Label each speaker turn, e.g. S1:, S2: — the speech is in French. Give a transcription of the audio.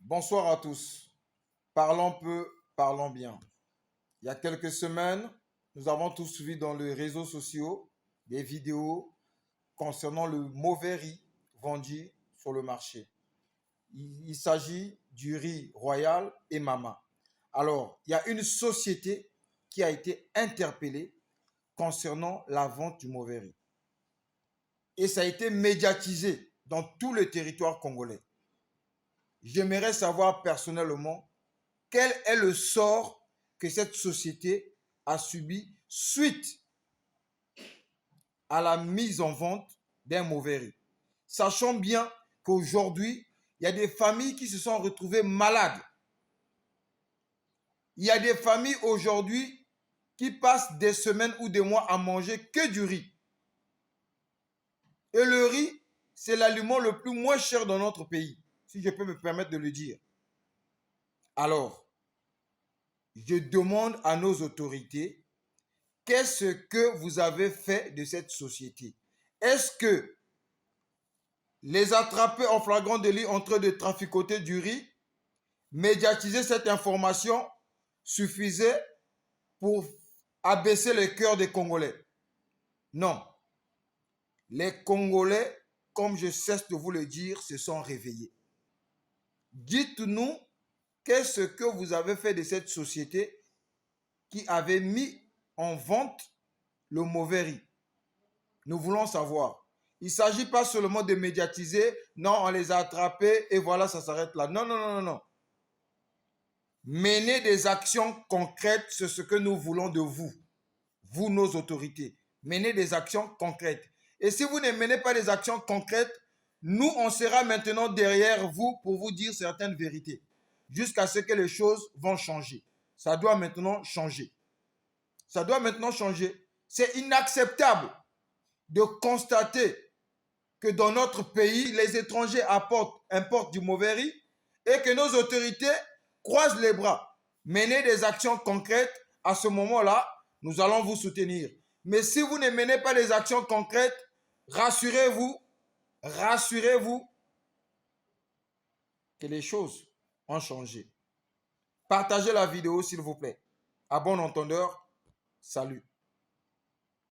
S1: Bonsoir à tous. Parlons peu, parlons bien. Il y a quelques semaines, nous avons tous vu dans les réseaux sociaux des vidéos concernant le mauvais riz vendu sur le marché. Il s'agit du riz royal et mama. Alors, il y a une société qui a été interpellée concernant la vente du mauvais riz. Et ça a été médiatisé dans tout le territoire congolais. J'aimerais savoir personnellement quel est le sort que cette société a subi suite à la mise en vente d'un mauvais riz. Sachant bien qu'aujourd'hui, il y a des familles qui se sont retrouvées malades. Il y a des familles aujourd'hui qui passent des semaines ou des mois à manger que du riz. Et le riz, c'est l'aliment le plus moins cher dans notre pays, si je peux me permettre de le dire. Alors, je demande à nos autorités, qu'est-ce que vous avez fait de cette société? Est-ce que les attraper en flagrant délit en train de traficoter du riz, médiatiser cette information suffisait pour abaisser le cœur des Congolais? Non. Les Congolais, comme je cesse de vous le dire, se sont réveillés. Dites-nous qu'est-ce que vous avez fait de cette société qui avait mis en vente le mauvais riz. Nous voulons savoir. Il ne s'agit pas seulement de médiatiser, non, on les a attrapés et voilà, ça s'arrête là. Non, non, non, non, non. Menez des actions concrètes, c'est ce que nous voulons de vous, nos autorités. Menez des actions concrètes. Et si vous ne menez pas des actions concrètes, nous, on sera maintenant derrière vous pour vous dire certaines vérités, jusqu'à ce que les choses vont changer. Ça doit maintenant changer. Ça doit maintenant changer. C'est inacceptable de constater que dans notre pays, les étrangers importent du mauvais riz et que nos autorités croisent les bras. Menez des actions concrètes. À ce moment-là, nous allons vous soutenir. Mais si vous ne menez pas des actions concrètes, rassurez-vous que les choses ont changé. Partagez la vidéo, s'il vous plaît. À bon entendeur, salut.